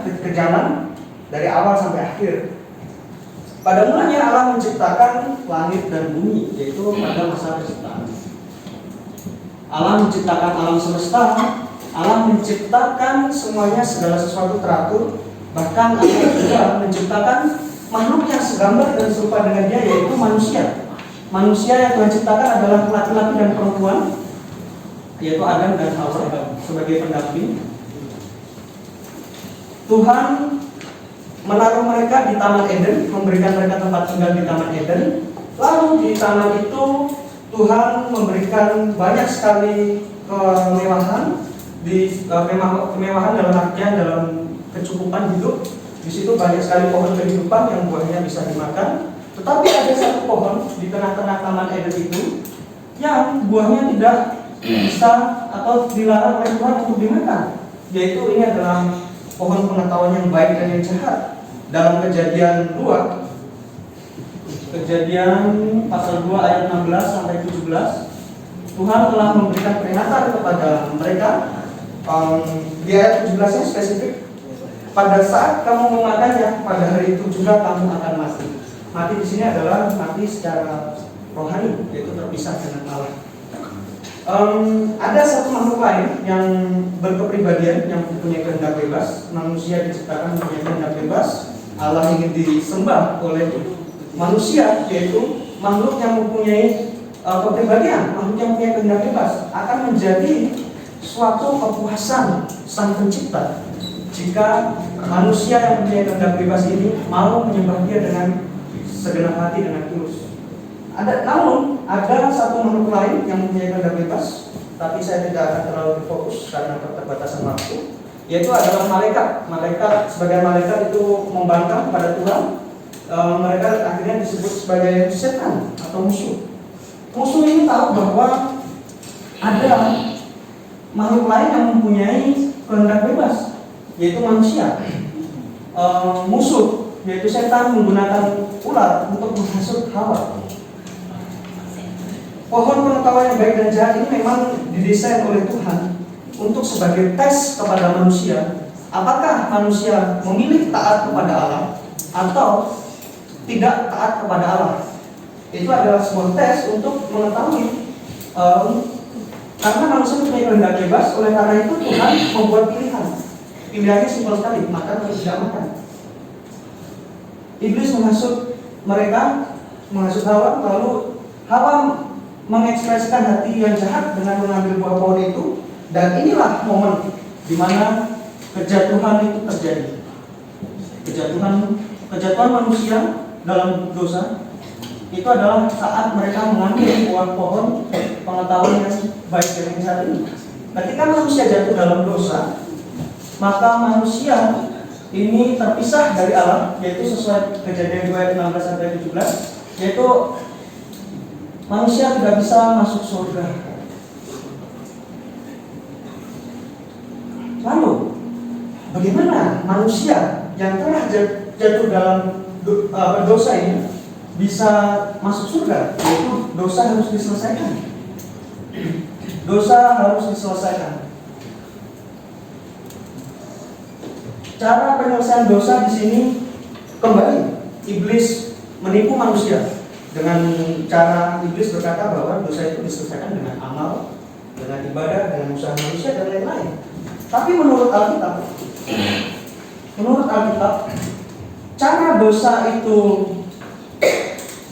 kekejaman dari awal sampai akhir. Pada mulanya Allah menciptakan langit dan bumi, yaitu pada masa penciptaan. Allah menciptakan alam semesta, Allah menciptakan semuanya, segala sesuatu teratur. Bahkan Allah juga menciptakan makhluk yang segambar dan serupa dengan Dia, yaitu manusia. Manusia yang Tuhan ciptakan adalah laki-laki dan perempuan, yaitu Adam dan Hawa sebagai pendamping. Tuhan menaruh mereka di Taman Eden, memberikan mereka tempat tinggal di Taman Eden. Lalu di taman itu Tuhan memberikan banyak sekali kemewahan, kemewahan dalam artian dalam kecukupan hidup. Di situ banyak sekali pohon kehidupan yang buahnya bisa dimakan. Tetapi ada satu pohon di tengah-tengah Taman Eden itu yang buahnya tidak bisa atau dilarang oleh Tuhan untuk dimakan. Yaitu ini adalah pohon pengetahuan yang baik dan yang jahat. Dalam Kejadian 2, Kejadian pasal 2 ayat 16 sampai 17, Tuhan telah memberikan peringatan kepada mereka. Di ayat 17-nya spesifik, pada saat kamu memakannya, pada hari itu juga kamu akan mati. Mati di sini adalah mati secara rohani, yaitu terpisah dengan Allah. Ada satu makhluk lain yang berkepribadian, yang mempunyai kehendak bebas. Manusia diciptakan mempunyai kehendak bebas. Allah ingin disembah oleh manusia, yaitu makhluk yang mempunyai kepribadian, makhluk yang mempunyai kehendak bebas, akan menjadi suatu kepuasan Sang Pencipta jika manusia yang mempunyai kehendak bebas ini mau menyembah Dia dengan segenap hati, dengan tulus. Namun ada satu makhluk lain yang mempunyai kehendak bebas, tapi saya tidak akan terlalu berfokus karena keterbatasan waktu, yaitu adalah malaikat. Sebagai malaikat itu membangkang pada Tuhan. Mereka akhirnya disebut sebagai setan atau musuh. Musuh ini tahu bahwa ada makhluk lain yang mempunyai kehendak bebas, yaitu manusia. Musuh, yaitu setan, menggunakan ular untuk menghasut Hawa. Pohon pengetahuan yang baik dan jahat ini memang didesain oleh Tuhan untuk sebagai tes kepada manusia. Apakah manusia memilih taat kepada Allah atau tidak taat kepada Allah? Itu adalah sebuah tes untuk mengetahui. Karena manusia mempunyai kehendak bebas, oleh karena itu Tuhan membuat pilihan. Pilihannya simpel sekali, makan atau tidak makan. Iblis menghasut mereka, menghasut Hawa, lalu Hawa mengekspresikan hati yang jahat dengan mengambil buah pohon itu. Dan inilah momen di mana kejatuhan itu terjadi. Kejatuhan manusia dalam dosa itu adalah saat mereka mengambil buah pohon pengetahuan yang baik dan yang jahat ini. Ketika manusia jatuh dalam dosa, maka manusia ini terpisah dari Allah, yaitu sesuai Kejadian 2 ayat 16 sampai 17, yaitu manusia tidak bisa masuk surga. Lalu, bagaimana manusia yang telah jatuh dalam dosa ini bisa masuk surga? Yaitu dosa harus diselesaikan. Dosa harus diselesaikan. Cara penyelesaian dosa di sini kembali iblis menipu manusia dengan cara iblis berkata bahwa dosa itu diselesaikan dengan amal, dengan ibadah, dengan usaha manusia dan lain-lain. Tapi menurut Alkitab, cara dosa itu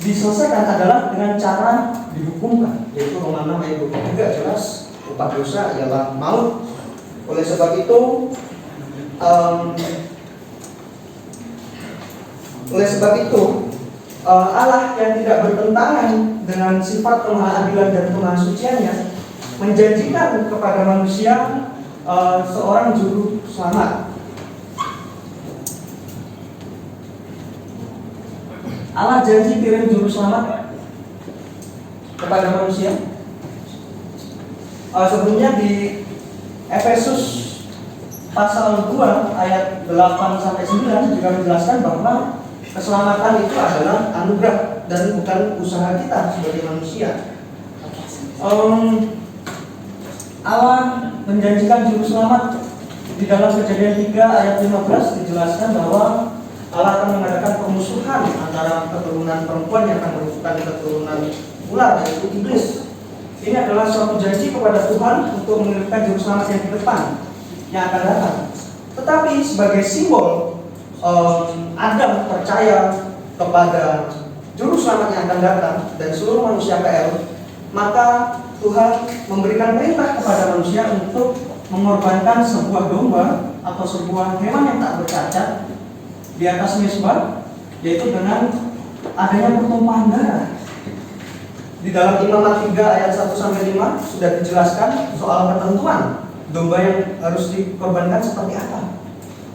diselesaikan adalah dengan cara dihukumkan, yaitu Roma 6 ayat 23 jelas upah dosa ialah maut. Oleh sebab itu Allah yang tidak bertentangan dengan sifat kemahaadilan dan kemahasuciannya menjanjikan kepada manusia seorang juru selamat. Allah janji kirim juru selamat kepada manusia. Sebelumnya di Efesus pasal 2 ayat 8 sampai 9 juga menjelaskan bahwa keselamatan itu adalah anugerah dan bukan usaha kita sebagai manusia. Allah menjanjikan juru selamat Di dalam Kejadian 3 ayat 15 dijelaskan bahwa Allah akan mengadakan permusuhan antara keturunan perempuan yang akan merupakan keturunan ular, yaitu iblis. Ini adalah suatu janji kepada Tuhan untuk mengirimkan juru selamat yang di depan yang akan datang. Tetapi sebagai simbol Adam percaya kepada juru selamat yang akan datang dan seluruh manusia PL, maka Tuhan memberikan perintah kepada manusia untuk mengorbankan sebuah domba atau sebuah hewan yang tak bercacat di atas mezbah, yaitu dengan adanya pertumpahan darah. Di dalam Imamat 3 ayat 1-5 sudah dijelaskan soal ketentuan domba yang harus dikorbankan seperti apa.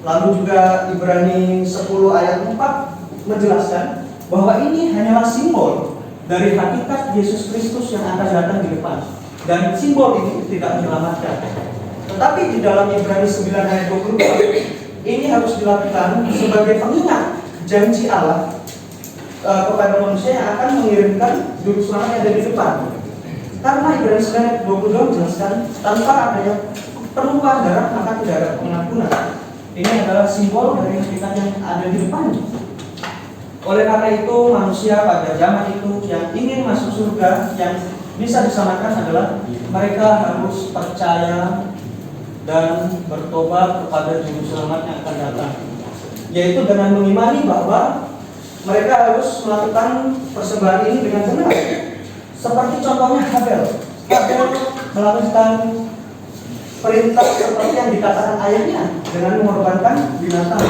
Lalu juga Ibrani 10 ayat 4 menjelaskan bahwa ini hanyalah simbol dari hakikat Yesus Kristus yang akan datang di depan. Dan simbol ini tidak menyelamatkan. Tetapi di dalam Ibrani 9 ayat 22 ini harus dilakukan sebagai pengingat janji Allah kepada manusia yang akan mengirimkan juru selamat yang ada di depan. Karena Ibrani 9 ayat 22 menjelaskan tanpa adanya penumpahan darah maka tidak ada pengampunan. Ini adalah simbol dari hakikat yang ada di depan. Oleh karena itu manusia pada zaman itu yang ingin masuk surga yang bisa diselamatkan adalah mereka harus percaya dan bertobat kepada juru selamat yang akan datang, yaitu dengan mengimani bahwa mereka harus melakukan persembahan ini dengan benar. Seperti contohnya Habel melakukan perintah seperti yang dikatakan ayahnya dengan mengorbankan binatang,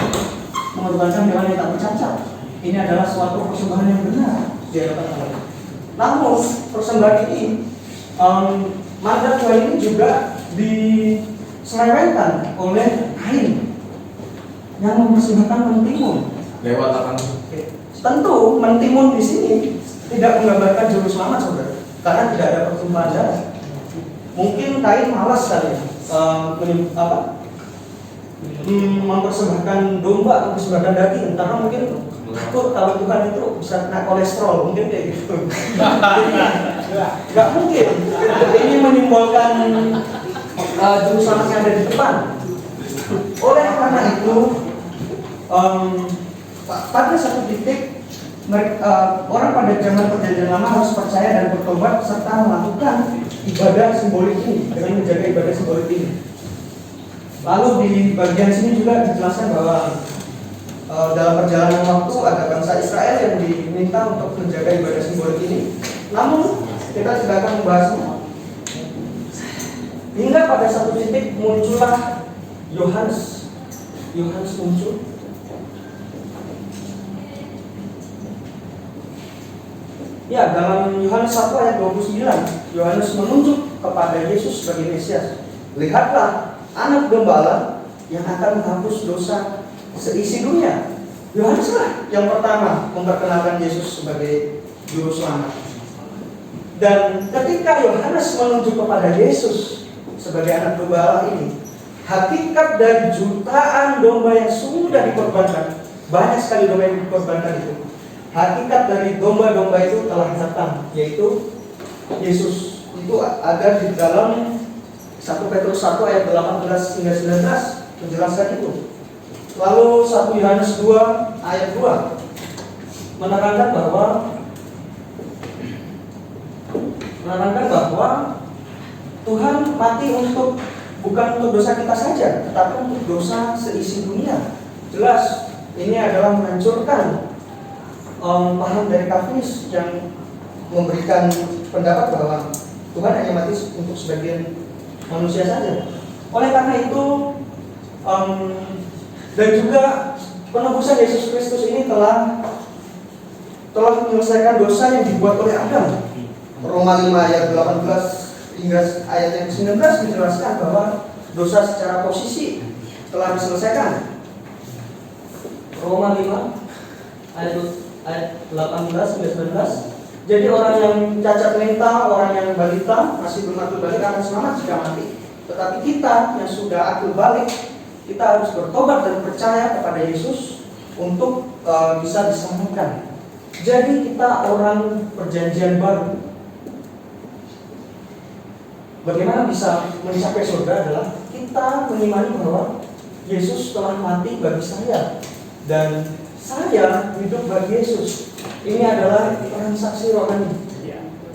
mengorbankan hewan yang tak bercacat. Ini adalah suatu persembahan yang benar di hadapan Allah. Namun persembahan ini, mandat Tuhan ini juga diselewengkan oleh Kain yang mempersembahkan mentimun. Lewat apa? Tentu mentimun di sini tidak menggambarkan juru selamat, saudara, karena tidak ada pertumpahan darah. Mungkin Kain malas kali mempersembahkan domba, mempersembahkan daging, karena mungkin takut kalau Tuhan itu bisa kena kolesterol, mungkin kayak gitu. Gak mungkin. Ini menyimbolkan juru selamat yang ada di depan. Oleh karena itu, pada satu titik orang pada zaman perjanjian lama harus percaya dan bertobat serta melakukan ibadah simbolik ini dengan menjaga ibadah simbolik ini. Lalu di bagian sini juga dijelaskan bahwa dalam perjalanan waktu ada bangsa Israel yang diminta untuk menjaga ibadah simbolik ini. Namun kita tidak akan membahasnya. Hingga pada satu titik muncullah Yohanes. Yohanes muncul. Ya, dalam Yohanes 1 ayat 29, Yohanes menunjuk kepada Yesus sebagai Mesias. Lihatlah anak domba Allah yang akan menghapus dosa seisi dunia. Yohaneslah yang pertama memperkenalkan Yesus sebagai juru selamat. Dan ketika Yohanes menunjuk kepada Yesus sebagai anak domba Allah ini, hakikat dari jutaan domba yang sudah dikorbankan, banyak sekali domba yang dikorbankan itu, hakikat dari domba-domba itu telah datang, yaitu Yesus. Itu ada di dalam 1 Petrus 1 ayat 18 hingga 19 menjelaskan itu. Lalu 1 Yohanes 2 ayat 2 menerangkan bahwa Tuhan mati bukan untuk dosa kita saja, tetapi untuk dosa seisi dunia. Jelas ini adalah menghancurkan paham dari Calvinis yang memberikan pendapat bahwa Tuhan hanya mati untuk sebagian manusia saja. Oleh karena itu dan juga penebusan Yesus Kristus ini telah menyelesaikan dosa yang dibuat oleh Adam. Roma 5 ayat 18 hingga ayat yang 19 menjelaskan bahwa dosa secara posisi telah diselesaikan. Roma 5 ayat 18 hingga 19. Jadi orang yang cacat mental, orang yang balita masih belum akil balik akan selamat jika mati. Tetapi kita yang sudah akil balik, kita harus bertobat dan percaya kepada Yesus untuk bisa diselamatkan. Jadi kita orang perjanjian baru. bagaimana bisa mencapai surga adalah kita mengimani bahwa Yesus telah mati bagi saya dan saya hidup bagi Yesus. Ini adalah transaksi rohani.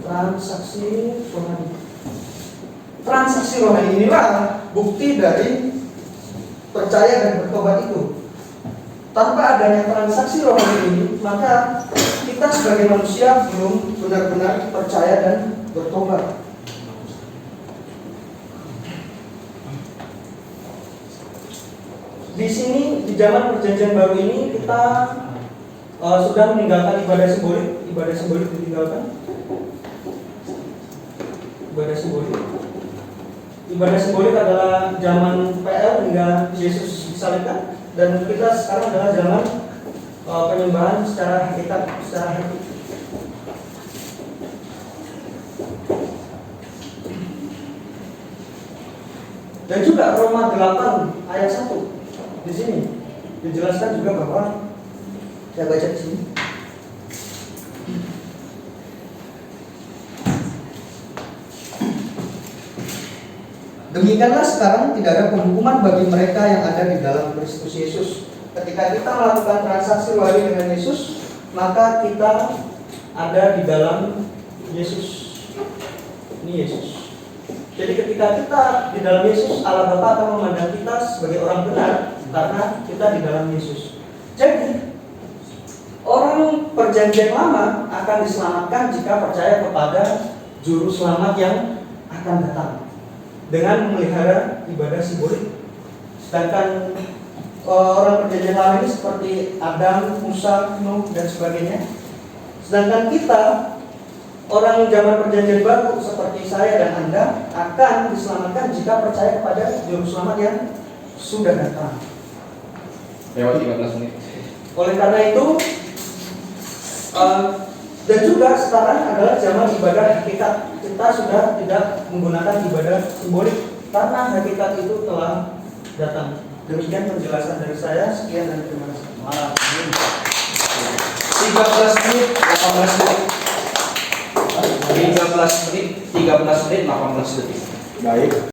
Transaksi rohani. Transaksi rohani inilah bukti dari percaya dan bertobat itu. Tanpa adanya transaksi rohani ini, maka kita sebagai manusia belum benar-benar percaya dan bertobat. Di sini di zaman perjanjian baru ini kita sudah meninggalkan ibadah simbolik. Ibadah simbolik ditinggalkan. Ibadah simbolik. Ibadah simbolik adalah zaman PL hingga Yesus disalibkan, dan kita sekarang adalah zaman penyembahan secara hakikat, secara hakiki. Dan juga Roma 8 ayat 1 di sini dijelaskan juga bahwa, saya baca di sini. Demikianlah sekarang tidak ada penghukuman bagi mereka yang ada di dalam Kristus Yesus. Ketika kita melakukan transaksi rohani dengan Yesus, maka kita ada di dalam Yesus. Ini Yesus. Jadi ketika kita di dalam Yesus, Allah Bapa akan memandang kita sebagai orang benar karena kita di dalam Yesus. Jadi orang perjanjian lama akan diselamatkan jika percaya kepada juru selamat yang akan datang dengan memelihara ibadah simbolik. Sedangkan orang perjanjian lama ini seperti Adam, Musa, Nuh dan sebagainya. Sedangkan kita orang zaman perjanjian baru seperti saya dan Anda akan diselamatkan jika percaya kepada juru selamat yang sudah datang. Lewat 13 menit. Oleh karena itu dan juga sekarang adalah zaman ibadah hakikat. Kita sudah tidak menggunakan ibadah simbolik karena hakikat itu telah datang. Demikian penjelasan dari saya. Sekian dan terima kasih. 13 menit, 18 menit. 13 menit, 18 detik. Baik.